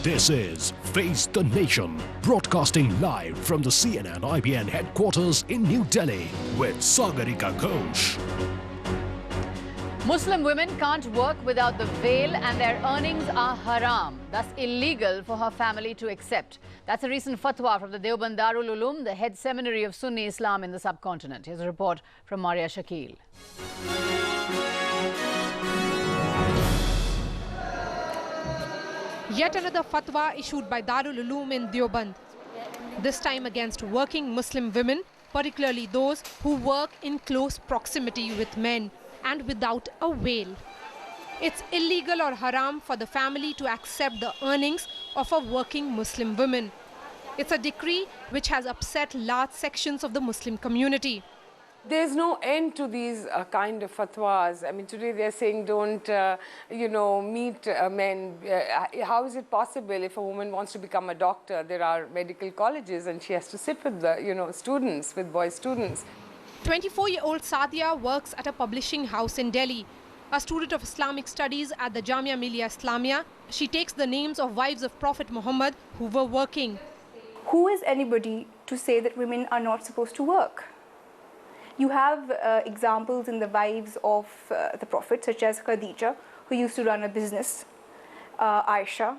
This is Face the Nation, broadcasting live from the CNN IBN headquarters in New Delhi with Sagarika Ghosh. Muslim women can't work without the veil and their earnings are haram, thus illegal for her family to accept. That's a recent fatwa from the Deoband Darul Uloom, the head seminary of Sunni Islam in the subcontinent. Here's a report from Maria Shakil. Yet another fatwa issued by Darul Uloom in Deoband, this time against working Muslim women, particularly those who work in close proximity with men and without a veil. It's illegal or haram for the family to accept the earnings of a working Muslim woman. It's a decree which has upset large sections of the Muslim community. There's no end to these kind of fatwas. I mean, today they're saying don't, meet men. How is it possible if a woman wants to become a doctor? There are medical colleges and she has to sit with the, students, with boy students. 24-year-old Sadia works at a publishing house in Delhi. A student of Islamic studies at the Jamia Millia Islamia, she takes the names of wives of Prophet Muhammad who were working. Who is anybody to say that women are not supposed to work? You have examples in the wives of the Prophet, such as Khadija, who used to run a business, Aisha,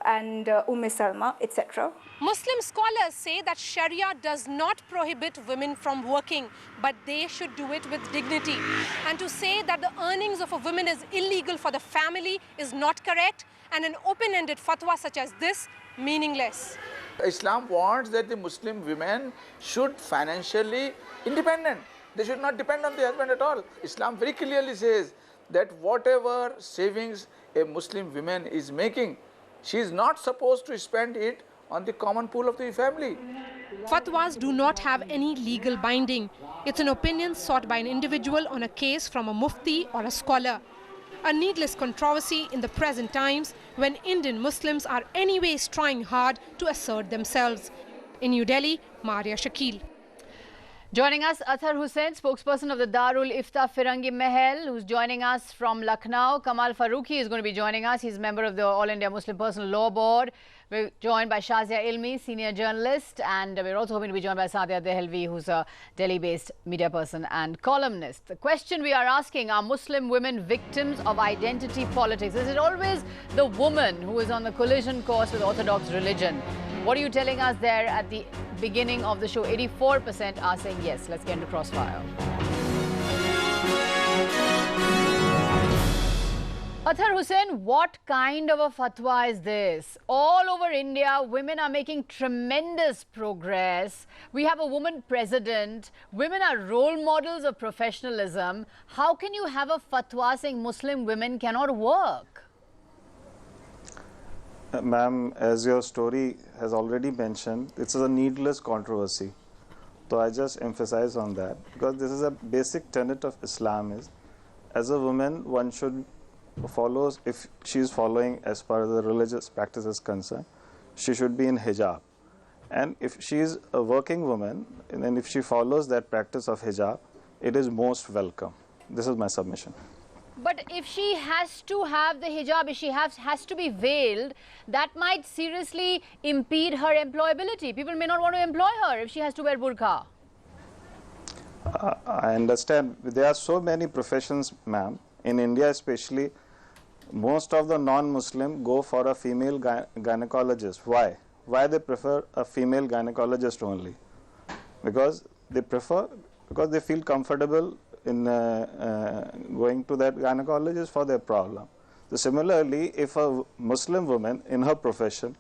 and Salma, etc. Muslim scholars say that Sharia does not prohibit women from working, but they should do it with dignity. And to say that the earnings of a woman is illegal for the family is not correct, and an open-ended fatwa such as this, meaningless. Islam wants that the Muslim women should financially independent. They should not depend on the husband at all. Islam very clearly says that whatever savings a Muslim woman is making, she is not supposed to spend it on the common pool of the family. Fatwas do not have any legal binding. It's an opinion sought by an individual on a case from a mufti or a scholar. A needless controversy in the present times when Indian Muslims are anyways trying hard to assert themselves. In New Delhi, Maria Shakil. Joining us, Athar Hussain, spokesperson of the Darul Ifta Firangi Mahal, who's joining us from Lucknow. Kamal Farooqi is going to be joining us. He's a member of the All India Muslim Personal Law Board. We're joined by Shazia Ilmi, senior journalist, and we're also hoping to be joined by Sadia Dehelvi, who's a Delhi-based media person and columnist. The question we are asking, are Muslim women victims of identity politics? Is it always the woman who is on the collision course with Orthodox religion? What are you telling us there at the beginning of the show? 84% are saying yes. Let's get into Crossfire. Athar Hussain, what kind of a fatwa is this? All over India, women are making tremendous progress. We have a woman president. Women are role models of professionalism. How can you have a fatwa saying Muslim women cannot work? Ma'am, as your story has already mentioned, it's a needless controversy. So I just emphasize on that because this is a basic tenet of Islam is, as a woman, one should follow, if she is following as far as the religious practice is concerned, she should be in hijab. And if she is a working woman, and then if she follows that practice of hijab, it is most welcome. This is my submission. But if she has to have the hijab, if she has to be veiled, that might seriously impede her employability. People may not want to employ her if she has to wear burqa. I understand. There are so many professions, ma'am. In India especially, most of the non-Muslim go for a female gynecologist. Why? Why they prefer a female gynecologist only? Because they feel comfortable in going to that gynecologist for their problem. So similarly, if a Muslim woman in her profession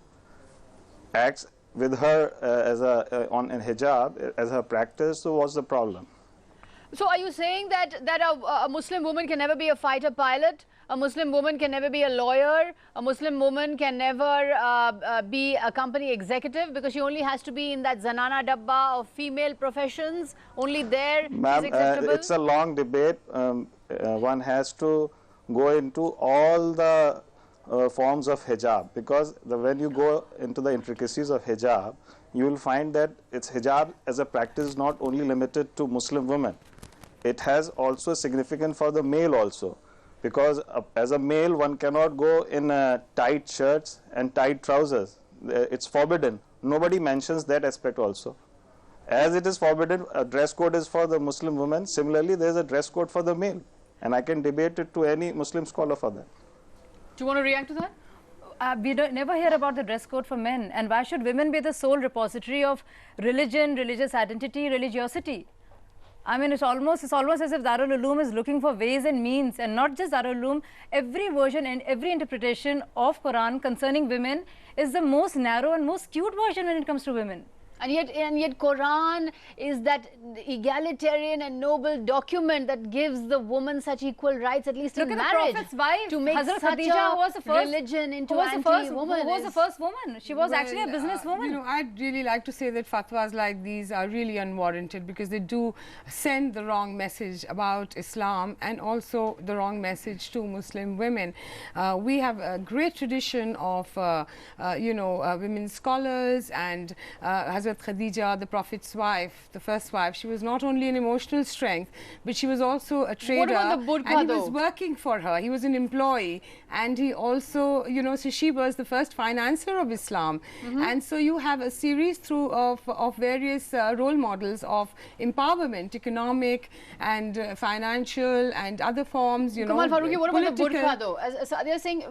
acts with her on a hijab as her practice, so what's the problem? So are you saying that a Muslim woman can never be a fighter pilot? A Muslim woman can never be a lawyer? A Muslim woman can never be a company executive because she only has to be in that Zanana Dabba of female professions? Only there is acceptable? It's a long debate. One has to go into all the forms of hijab because when you go into the intricacies of hijab, you will find that it's hijab as a practice not only limited to Muslim women. It has also significance for the male also. because as a male one cannot go in tight shirts and tight trousers. It's forbidden. Nobody mentions that aspect also. As it is forbidden, a dress code is for the Muslim women. Similarly, there is a dress code for the male, and I can debate it to any Muslim scholar for that. Do you want to react to that? We never hear about the dress code for men. And why should women be the sole repository of religion, religious identity, religiosity? I mean, it's almost as if Darul Uloom is looking for ways and means, and not just Darul Uloom. Every version and every interpretation of Quran concerning women is the most narrow and most skewed version when it comes to women. And yet Quran is that egalitarian and noble document that gives the woman such equal rights, at least in marriage. Look at the Prophet's wife, to make Hazrat such Khadija, who was the first religion into who was the first woman. She was actually a businesswoman. You know, I'd really like to say that fatwas like these are really unwarranted, because they do send the wrong message about Islam and also the wrong message to Muslim women. We have a great tradition of, women scholars, and Hazrat Khadija, the Prophet's wife, the first wife, she was not only an emotional strength, but she was also a trader. What about the burqa, and he was working for her. He was an employee, and he also, so she was the first financer of Islam. And so you have a series of various role models of empowerment, economic and financial and other forms, Kamal Farooqi, what about the burqa though? So they're saying,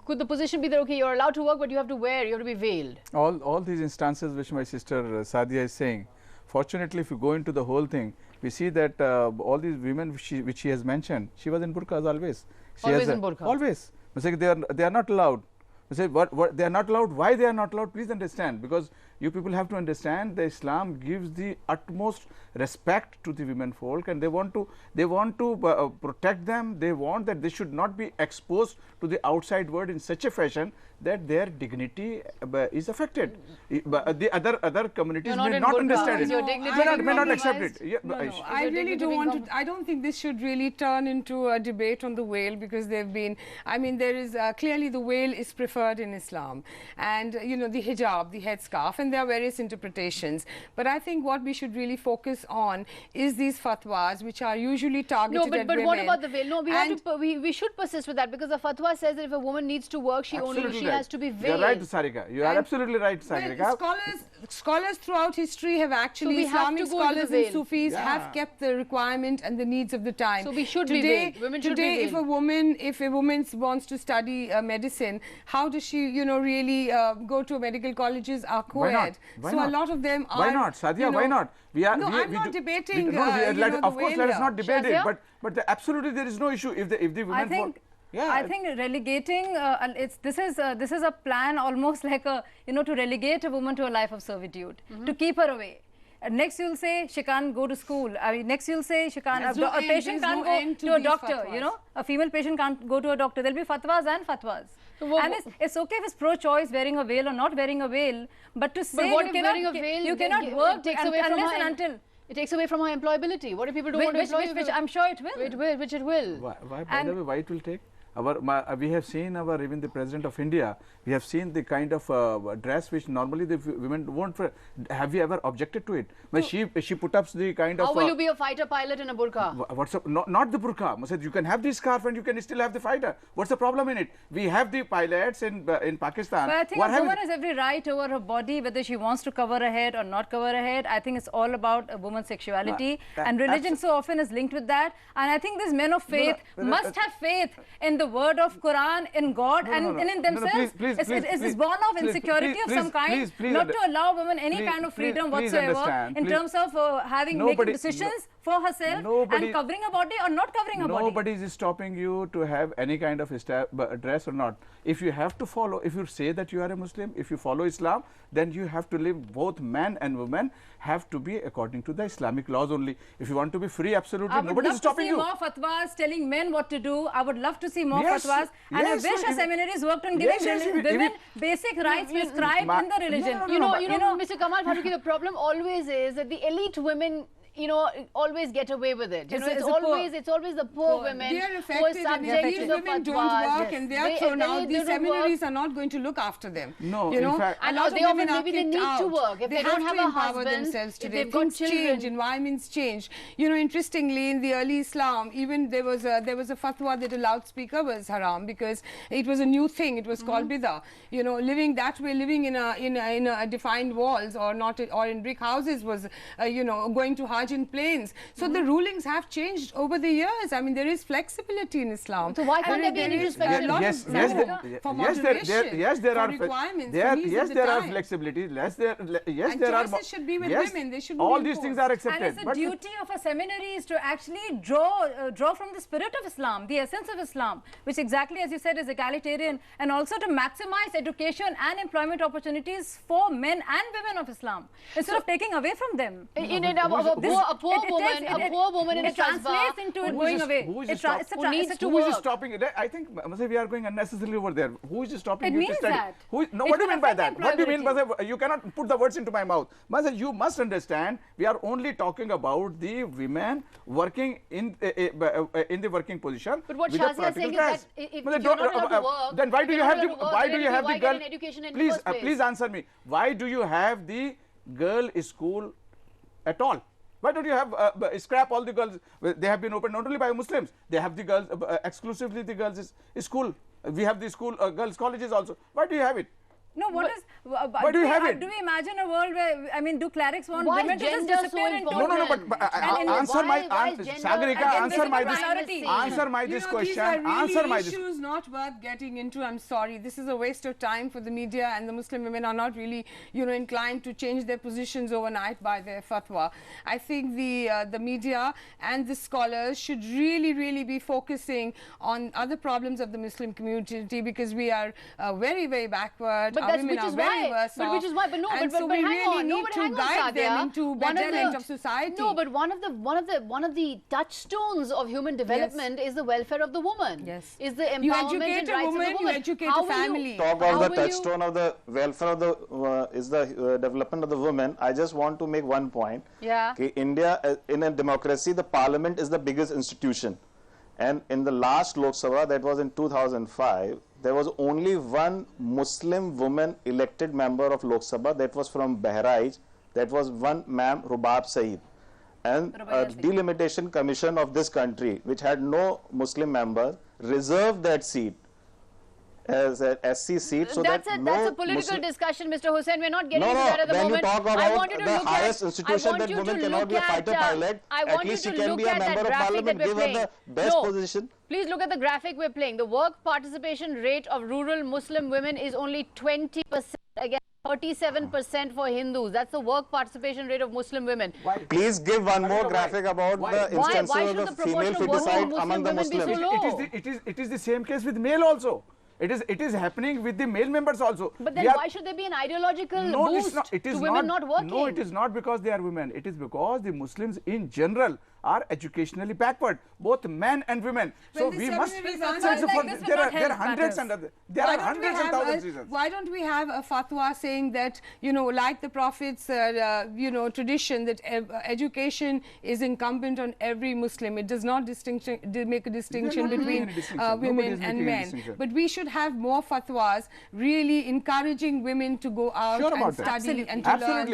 could the position be that, okay, you're allowed to work, but you have to wear, you have to be veiled? All these instances which my sister Sadia is saying, fortunately, if you go into the whole thing, we see that all these women which she has mentioned, she was in burqas always. Always in burqa? Always. They are not allowed. We say, what they are not allowed? Why they are not allowed? Please understand, because you people have to understand that Islam gives the utmost respect to the women folk, and they want to protect them. They want that they should not be exposed to the outside world in such a fashion that their dignity is affected. The other communities may not understand it. May not accept it. I really don't want to. I don't think this should really turn into a debate on the veil, because they've been. I mean, there is clearly the veil is preferred in Islam, and the hijab, the headscarf, and there are various interpretations. But I think what we should really focus on is these fatwas, which are usually targeted at women. But what about the veil? No, we should persist with that, because the fatwa says that if a woman needs to work, she has to be veiled. You're right, Sarika. You are absolutely right, Sarika. Scholars throughout history have actually, Islamic scholars and Sufis have kept the requirement and the needs of the time. So we should be veiled. Women should be veiled. If a woman wants to study medicine, how does she, really go to medical colleges are co-ed? So a lot of them are. Why not, Sadia? Why not? I'm not debating. Of course, let us not debate it. But absolutely, there is no issue if the women. I think relegating this is a plan almost like to relegate a woman to a life of servitude, to keep her away. Next you'll say she can't go to school. Next you'll say she can't. A patient can't go to a doctor. A female patient can't go to a doctor. There'll be fatwas and fatwas. And it's okay if it's pro-choice wearing a veil or not wearing a veil, but to say you cannot work unless and until. It takes away from her employability. What if people don't want to employ you? Which I'm sure it will. Which it will. Why, by the way, why it will take? We have seen even the President of India, we have seen the kind of dress which normally the women won't. Have you ever objected to it? But she put up the kind of. How will you be a fighter pilot in a burqa? What's up? Not the burqa. You can have the scarf and you can still have the fighter. What's the problem in it? We have the pilots in Pakistan. But I think a woman has every right over her body, whether she wants to cover her head or not cover her head. I think it's all about a woman's sexuality, and religion so often is linked with that. And I think these men of faith must have faith in the word of Quran, in God, and in themselves. It's born of insecurity of some kind, not to allow women any kind of freedom whatsoever in terms of making decisions for herself and covering her body or not covering her body. Nobody is stopping you to have any kind of dress or not. If you have to follow, if you say that you are a Muslim, if you follow Islam, then you have to live, both men and women have to be according to the Islamic laws only. If you want to be free, absolutely, nobody is stopping you. I would love to see more fatwas telling men what to do. I would love to see more fatwas. And I wish our seminaries worked on giving women basic rights prescribed in the religion. Mr. Kamal Farooqi, the problem always is that the elite women you know, always get away with it. You know, it's always the poor women They are who are affected, and subject these to the women don't fatwas. work, and they are thrown out. These seminaries are not going to look after them. No, you know, in fact, a lot of they women are maybe they kicked need out. to work. If they don't have to a empower husband, themselves if today. they've got Things children. change, environments change. You know, interestingly, in the early Islam, even there was a fatwa that a loudspeaker was haram because it was a new thing. It was called bidah. You know, living that way, living in a defined walls or not, or in brick houses was, you know, going to Hajj in planes. So the rulings have changed over the years. I mean, there is flexibility in Islam. So why can't there be any restriction? Yes, there are requirements. Yes, there are flexibilities. Yes, there are. Choices should be with women. They should all be these things are accepted. And it's the duty of a seminary is to actually draw from the spirit of Islam, the essence of Islam, which exactly as you said is egalitarian, and also to maximize education and employment opportunities for men and women of Islam instead of taking away from them. A poor woman in a translates into it going away. Who is stopping it? I think we are going unnecessarily over there. Who is stopping you to study? What do you mean by that? What do you mean by that? You cannot put the words into my mouth. You must understand, we are only talking about the women working in the working position. But what Shazia is saying is that if you're not allowed to work, then why do you have the girl? Education in the first place? Please answer me. Why do you have the girl school at all? Why don't you have scrap all the girls? They have been opened not only by Muslims. They have the girls exclusively the girls school. We have the school girls colleges also. Why do you have it? No, why do you have it? Do we imagine a world where, I mean, do clerics want Why women to just gender disappear so into important? No, but answer my Sagarika, answer my this question. Answer my this. Issues not worth getting into. I'm sorry, this is a waste of time for the media, and the Muslim women are not really, you know, inclined to change their positions overnight by their fatwa. I think the media and the scholars should really be focusing on other problems of the Muslim community, because we are very backward. But which is why. But we hang really on. need to guide them into betterment of society. No, but one of the touchstones of human development is the welfare of the woman. Yes. Is the empowerment and rights of the woman. You educate a family. Talk of the touchstone of the welfare of the is the development of the women. I just want to make one point. Yeah. Okay, India in a democracy, the parliament is the biggest institution, and in the last Lok Sabha, that was in 2005. There was only one Muslim woman elected member of Lok Sabha. That was from Bahrain. That was one ma'am, Rubab Saeed. And a delimitation commission of this country, which had no Muslim members, reserved that seat as a SC seat. So that's a political discussion, Mr. Hussain. We're not getting into that at the when moment. You talk about I want you to the look highest at, institution that women cannot be a fighter pilot, at least she can be a member of parliament, give her the best position. Please look at the graphic we're playing. The work participation rate of rural Muslim women is only 20%, against 37% for Hindus. That's the work participation rate of Muslim women. Why? Please give one more graphic about the instances of the female feticide among the Muslims. It is the same case with male also. It is happening with the male members also. But then why should there be an ideological boost to women not working? No, it is not because they are women. It is because the Muslims in general are educationally backward, both men and women. So we must. There are hundreds and thousands reasons. Why don't we have a fatwa saying that, you know, like the Prophet's you know, tradition, that education is incumbent on every Muslim. It does not make a distinction between women and men. But we should have more fatwas really encouraging women to go out and study and to learn.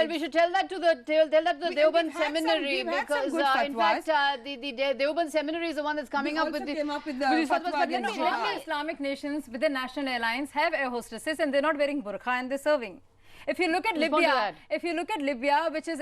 We should tell that to the Deoband seminary, because in fact the Deoband seminary is the one that's coming up with these fatwas. But you know, many Islamic nations with their national airlines have air hostesses, and they're not wearing burqa and they're serving. If you look at Libya, which is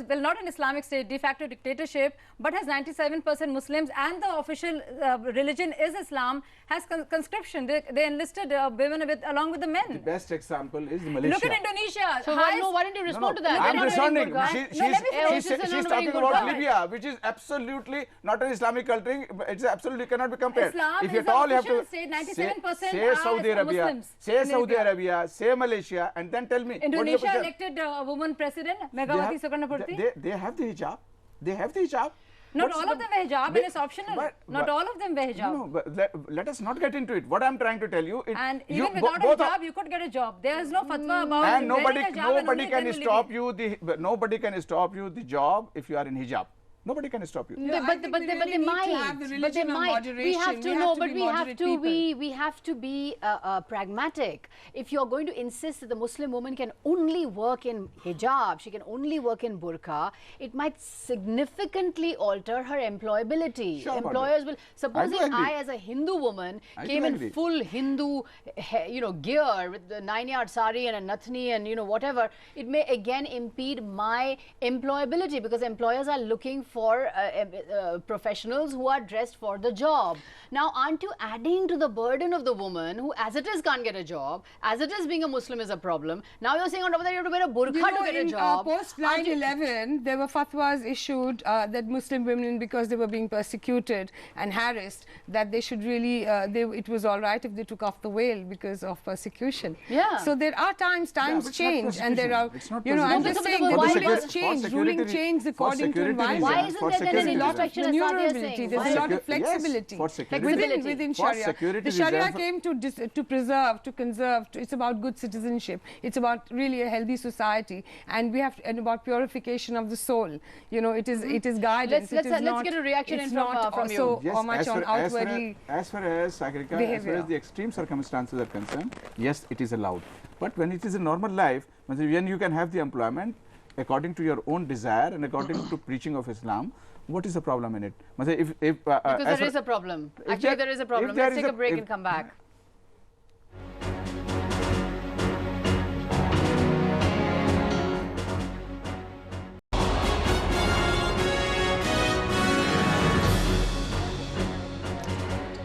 well, not an Islamic state, de facto dictatorship, but has 97% Muslims, and the official religion is Islam, has conscription. They enlisted women along with the men. The best example is Malaysia. Look at Indonesia. So why don't you respond to that? I'm responding. She's talking about Libya, which is absolutely not an Islamic country. It's absolutely cannot be compared. Islam if is at all you have official to state, 97% say Saudi Arabia, Muslims. say Saudi Arabia, say Malaysia, and then tell me. Indonesia elected a woman president, Megawati Soekarno Putri. They have the hijab. They have the hijab. Not all of them wear hijab and it's optional. Not all of them wear hijab. No, but let us not get into it. What I'm trying to tell you, and even without a hijab, you could get a job. There is no fatwa about and nobody can stop you nobody can stop you the job if you are in hijab. Nobody can stop you. No, but they might. But they might. We have to know, but we have to be pragmatic. If you are going to insist that the Muslim woman can only work in hijab, she can only work in burqa, it might significantly alter her employability. Sure, employers will. Supposing I, as a Hindu woman, came in full Hindu, gear with the 9-yard sari and a nathni and whatever, it may again impede my employability because employers are looking for professionals who are dressed for the job. Now, aren't you adding to the burden of the woman who as it is can't get a job, as it is being a Muslim is a problem. Now you're saying on top of that you have to wear a burqa to get a job. Post 9/11, there were fatwas issued that Muslim women, because they were being persecuted and harassed, that they should really, it was all right if they took off the veil because of persecution. Yeah. So there are times change, and there are, I'm just saying the rulings change, ruling change according to environment. Why isn't there then an inspection as Sadia is saying? There's a lot of flexibility. Yes, within Sharia. The Sharia came to preserve, to conserve. It's about good citizenship. It's about really a healthy society, and about purification of the soul. It is guidance. Let's get a reaction from you. So much on outwardly. As far as Sagarika, as far as the extreme circumstances are concerned, yes, it is allowed. But when it is a normal life, when you can have the employment according to your own desire and according to preaching of Islam, what is the problem in it? Because there is a problem. Actually, there is a problem. Let's take a break and come back.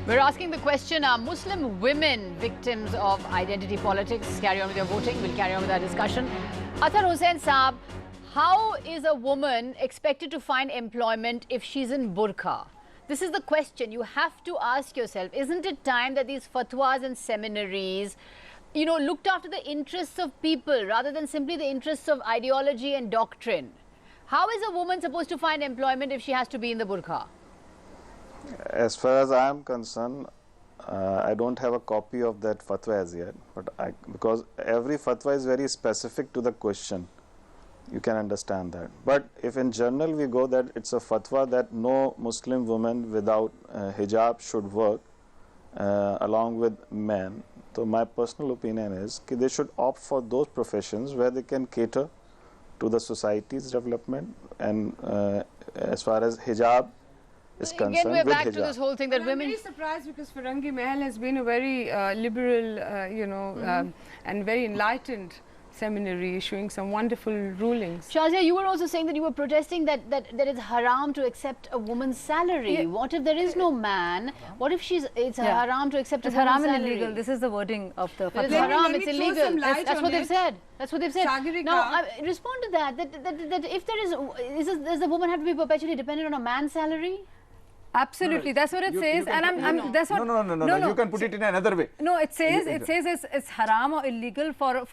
We're asking the question, are Muslim women victims of identity politics? Carry on with your voting. We'll carry on with our discussion. Athar Hussain Saab, how is a woman expected to find employment if she's in burqa? This is the question you have to ask yourself. Isn't it time that these fatwas and seminaries, looked after the interests of people rather than simply the interests of ideology and doctrine? How is a woman supposed to find employment if she has to be in the burqa? As far as I am concerned, I don't have a copy of that fatwa as yet, but because every fatwa is very specific to the question, you can understand that. But if in general we go that it's a fatwa that no Muslim woman without hijab should work along with men, so my personal opinion is that they should opt for those professions where they can cater to the society's development, and as far as hijab is concerned, again, we're back to this whole thing that women. I'm very surprised because Firangi Mahal has been a very liberal, and very enlightened seminary, issuing some wonderful rulings. Shazia, you were also saying that you were protesting that it's haram to accept a woman's salary. Yeah. What if there is no man? What if it's haram to accept a woman's salary? It's haram and illegal. This is the wording of the fatwa. It's haram, it's illegal. That's what they've said. That's what they've said. Sagarika. Now, respond to that if does the woman have to be perpetually dependent on a man's salary? Absolutely, that's what it says, and that's what. No. You can put it in another way. No, it says it's haram or illegal for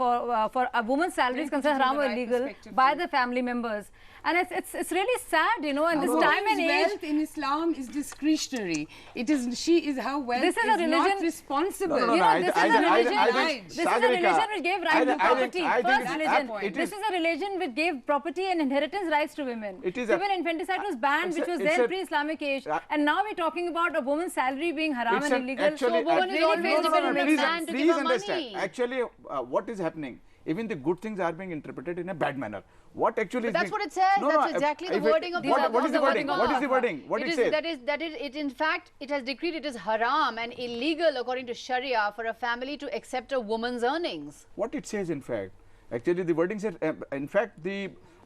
a woman's salary is considered haram or illegal by the family members, and it's really sad, and this time and age. Wealth in Islam is discretionary. Her wealth this is a religion, not responsible. This is a religion which gave right to property. First religion. This is a religion which gave property and inheritance rights to women. Civil infanticide was banned, which was there pre-Islamic age. And now we're talking about a woman's salary being haram and illegal. So a woman is always dependent on a man to give her money. Actually, what is happening? Even the good things are being interpreted in a bad manner. What actually? But that's what it says. That's exactly the wording of the What is the wording? What is the wording? What it says? In fact, it has decreed it is haram and illegal according to Sharia for a family to accept a woman's earnings. What it says, in fact, actually the wording says. In fact,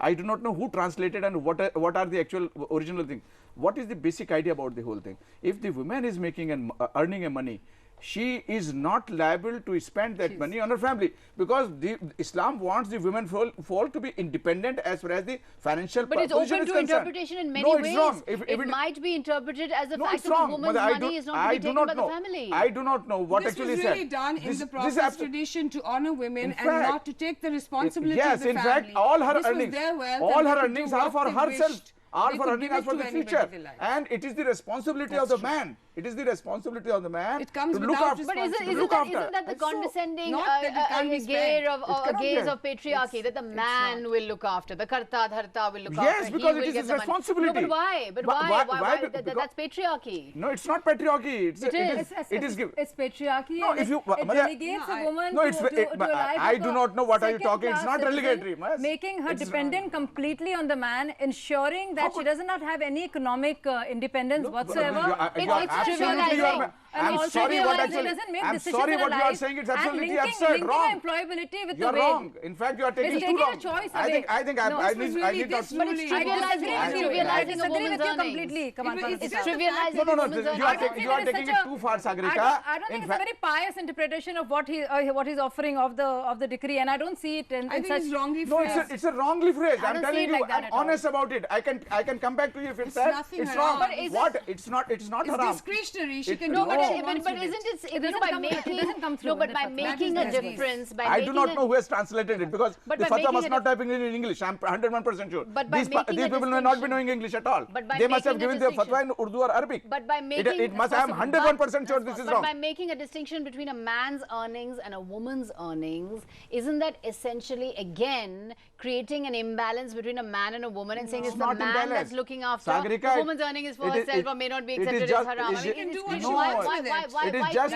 I do not know who translated and what are the actual original thing. What is the basic idea about the whole thing? If the woman is making and earning a money, she is not liable to spend that money on her family, because Islam wants the women fall to be independent as far as the financial position is concerned. But it's open to interpretation in many ways. No, it's wrong. It might be interpreted as the fact that a woman's money is not to be taken by the family. I do not know what actually said. This was really done in the Prophet's tradition to honor women and not to take the responsibility of the family. Yes, in fact, all her earnings are for herself. are They for could earning give as it for to the anybody future. they like. And it is the responsibility of the man. It is the responsibility of the man It comes to look without after. But isn't that the And so- condescending Not that it can't be gaze spent. gaze be. of patriarchy that the man will look after, the karta dharta will look after? Yes, he because will it is get his the money. responsibility. No, but why? But Why- why? why? That's patriarchy. No, it's not patriarchy. It's patriarchy. No, and if you- it Mother- delegates a woman No, to it's- a life I of do a not know what are you talking. It's second-class not citizen, relegatory, Mas. making her It's dependent completely on the man, ensuring that she does not have any economic independence whatsoever. It's trivializing. I'm also sorry what realize actually. it doesn't make I'm decisions sorry in what her you are life saying. It's and absolutely linking absurd. Wrong. employability with You're the wrong. In fact, you are taking It's too taking a wrong. choice I away. think I No, need this I need this to. But it's ruling- trivializing, I it's disagree trivializing a with woman's you earnings. completely. Come on, It's Farooq. trivializing No, a woman's you earnings. are I don't taking think there is it such a- too far, Sagarika. I don't In think it's a fact- very pious interpretation of what he's offering of the decree, and I don't see it in I think such. it's wrongly No, phrased. it's a wrongly phrased. I I'm don't telling see it you, like that I'm at all. honest about it. I can come back to you if it's that. nothing It's haram. wrong. But is What? It's not It's haram. discretionary. She It- can no, do but- what she But wants with isn't it. it isn't by making doesn't come through no, but in by the fatwa. making That a is the difference, by I do making not a- know who has translated it because But the by fatwa making was a not typing it in English. I'm 100% sure. But by These making a people may not be distinction- knowing English at all. But by They must have making a given their fatwa distinction- in Urdu or Arabic. But by making it must. I am 101% sure this is but wrong. by making a distinction between a man's earnings and a woman's earnings, isn't that essentially again creating an imbalance between a man and a woman and saying it's the not man imbalance. that's looking after Sagarika, the woman's earning is for it is- herself it- or may not be it is accepted just- as haram. it I is- mean, do it's- what it's- she why wants with it. It is why just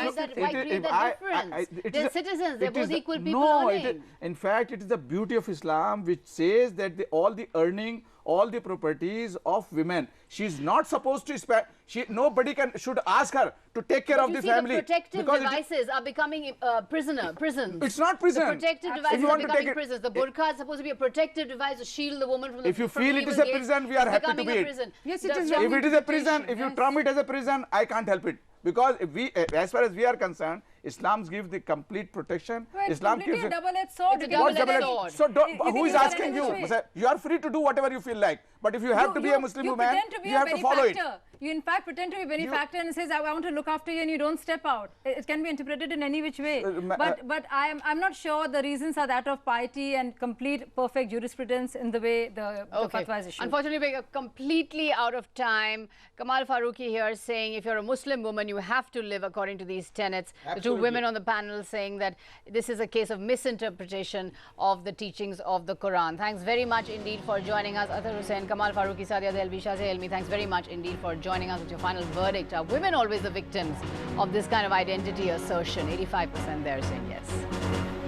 create that difference? it They're is- citizens. They're it both is- equal people no, earning. in fact, it is the beauty of Islam which says that all the earning, all the properties of women, she's not supposed to spend. Nobody should ask her to take care But of you the see, family. the protective because it- devices are becoming prisons. It's not prison. The protective If devices you are want to take becoming it- prisons. The burqa is supposed to be a protective device to shield the woman from the If you from feel it evil is a gaze. prison, we are It's happy to becoming be a it. prison. Yes, it The- is the- wrong. If it is a prison, interpretation, if you yes. term it as a prison, I can't help it. Because if as far as we are concerned, Islam gives the complete protection. Well, it's Islam completely gives a double-edged sword. It's a You can What's look at double-edged it. sword. So You who can is look at it asking this you? way. Sir, you are free to do whatever you feel like. But if you have to be a Muslim woman, pretend to be you a have to follow it. benefactor. You in fact pretend to be a benefactor and says, I want to look after you, and you don't step out. It can be interpreted in any which way. But I'm not sure the reasons are that of piety and complete perfect jurisprudence in the way the fatwa is issued. Unfortunately, we're completely out of time. Kamal Farooqi here saying if you're a Muslim woman, you have to live according to these tenets. The two women on the panel saying that this is a case of misinterpretation of the teachings of the Quran. Thanks very much indeed for joining us. Athar Hussain, Kamal Farooqi, Sadia Delvi, Shazia Elmi, thanks very much indeed for joining us with your final verdict. Are women always the victims of this kind of identity assertion? 85% there saying yes.